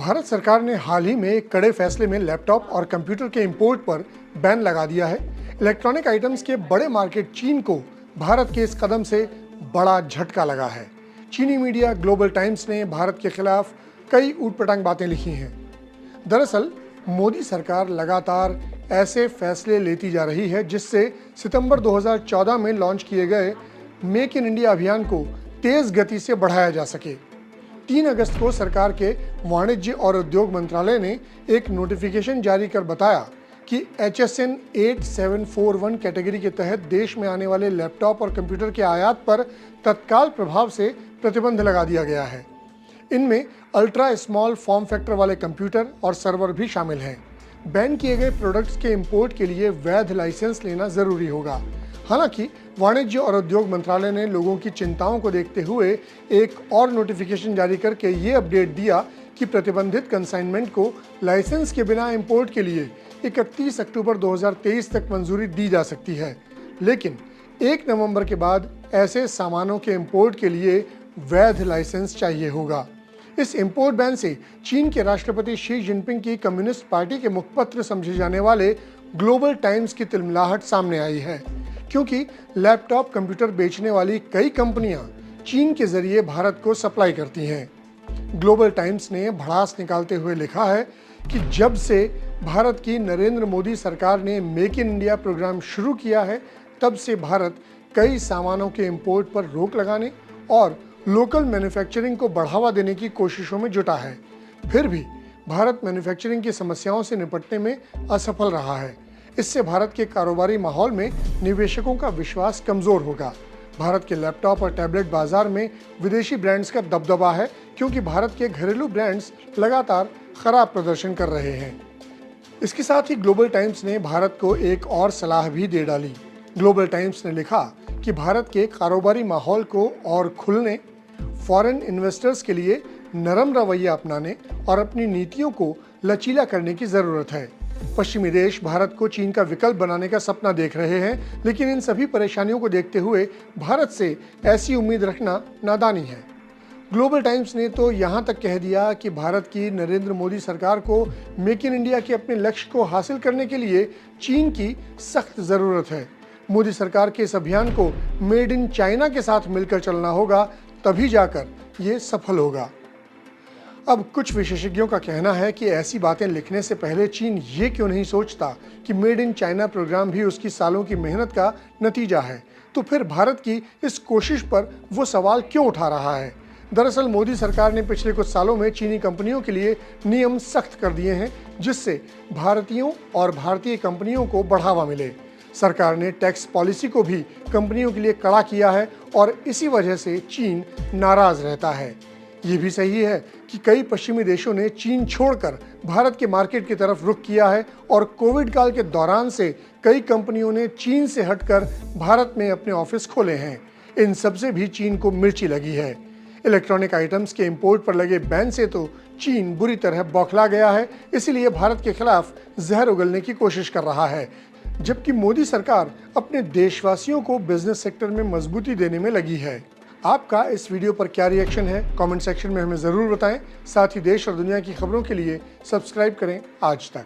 भारत सरकार ने हाल ही में एक कड़े फैसले में लैपटॉप और कंप्यूटर के इंपोर्ट पर बैन लगा दिया है। इलेक्ट्रॉनिक आइटम्स के बड़े मार्केट चीन को भारत के इस कदम से बड़ा झटका लगा है। चीनी मीडिया ग्लोबल टाइम्स ने भारत के खिलाफ कई ऊटपटांग बातें लिखी हैं। दरअसल मोदी सरकार लगातार ऐसे फैसले लेती जा रही है जिससे सितंबर 2014 में लॉन्च किए गए मेक इन इंडिया अभियान को तेज गति से बढ़ाया जा सके। 3 अगस्त को सरकार के वाणिज्य और उद्योग मंत्रालय ने एक नोटिफिकेशन जारी कर बताया कि HSN 8741 कैटेगरी के तहत देश में आने वाले लैपटॉप और कंप्यूटर के आयात पर तत्काल प्रभाव से प्रतिबंध लगा दिया गया है। इनमें अल्ट्रा स्मॉल फॉर्म फैक्टर वाले कंप्यूटर और सर्वर भी शामिल हैं। बैन किए गए प्रोडक्ट्स के इंपोर्ट के लिए वैध लाइसेंस लेना जरूरी होगा। हालांकि वाणिज्य और उद्योग मंत्रालय ने लोगों की चिंताओं को देखते हुए एक और नोटिफिकेशन जारी करके ये अपडेट दिया कि प्रतिबंधित कंसाइनमेंट को लाइसेंस के बिना इंपोर्ट के लिए 31 अक्टूबर 2023 तक मंजूरी दी जा सकती है, लेकिन 1 नवंबर के बाद ऐसे सामानों के इंपोर्ट के लिए वैध लाइसेंस चाहिए होगा। इस इंपोर्ट बैन से चीन के राष्ट्रपति शी जिनपिंग की कम्युनिस्ट पार्टी के मुखपत्र समझे जाने वाले ग्लोबल टाइम्स की तिलमिलाहट सामने आई है, क्योंकि लैपटॉप कंप्यूटर बेचने वाली कई कंपनियां चीन के जरिए भारत को सप्लाई करती हैं। ग्लोबल टाइम्स ने भड़ास निकालते हुए लिखा है कि जब से भारत की नरेंद्र मोदी सरकार ने मेक इन इंडिया प्रोग्राम शुरू किया है, तब से भारत कई सामानों के इंपोर्ट पर रोक लगाने और लोकल मैन्युफैक्चरिंग को बढ़ावा देने की कोशिशों में जुटा है। फिर भी भारत मैन्युफैक्चरिंग की समस्याओं से निपटने में असफल रहा है। इससे भारत के कारोबारी माहौल में निवेशकों का विश्वास कमजोर होगा। भारत के लैपटॉप और टैबलेट बाजार में विदेशी ब्रांड्स का दबदबा है, क्योंकि भारत के घरेलू ब्रांड्स लगातार खराब प्रदर्शन कर रहे हैं। इसके साथ ही ग्लोबल टाइम्स ने भारत को एक और सलाह भी दे डाली। ग्लोबल टाइम्स ने लिखा कि भारत के कारोबारी माहौल को और खुलने, फॉरेन इन्वेस्टर्स के लिए नरम रवैया अपनाने और अपनी नीतियों को लचीला करने की जरूरत है। पश्चिमी देश भारत को चीन का विकल्प बनाने का सपना देख रहे हैं, लेकिन इन सभी परेशानियों को देखते हुए भारत से ऐसी उम्मीद रखना नादानी है। ग्लोबल टाइम्स ने तो यहाँ तक कह दिया कि भारत की नरेंद्र मोदी सरकार को मेक इन इंडिया के अपने लक्ष्य को हासिल करने के लिए चीन की सख्त ज़रूरत है। मोदी सरकार के इस अभियान को मेड इन चाइना के साथ मिलकर चलना होगा, तभी जाकर ये सफल होगा। अब कुछ विशेषज्ञों का कहना है कि ऐसी बातें लिखने से पहले चीन ये क्यों नहीं सोचता कि मेड इन चाइना प्रोग्राम भी उसकी सालों की मेहनत का नतीजा है, तो फिर भारत की इस कोशिश पर वो सवाल क्यों उठा रहा है। दरअसल मोदी सरकार ने पिछले कुछ सालों में चीनी कंपनियों के लिए नियम सख्त कर दिए हैं, जिससे भारतीयों और भारतीय कंपनियों को बढ़ावा मिले। सरकार ने टैक्स पॉलिसी को भी कंपनियों के लिए कड़ा किया है और इसी वजह से चीन नाराज रहता है। ये भी सही है कि कई पश्चिमी देशों ने चीन छोड़कर भारत के मार्केट की तरफ रुख किया है और कोविड काल के दौरान से कई कंपनियों ने चीन से हटकर भारत में अपने ऑफिस खोले हैं। इन सब से भी चीन को मिर्ची लगी है। इलेक्ट्रॉनिक आइटम्स के इंपोर्ट पर लगे बैन से तो चीन बुरी तरह बौखला गया है, इसीलिए भारत के खिलाफ जहर उगलने की कोशिश कर रहा है, जबकि मोदी सरकार अपने देशवासियों को बिजनेस सेक्टर में मजबूती देने में लगी है। आपका इस वीडियो पर क्या रिएक्शन है, कमेंट सेक्शन में हमें ज़रूर बताएं। साथ ही देश और दुनिया की खबरों के लिए सब्सक्राइब करें आज तक।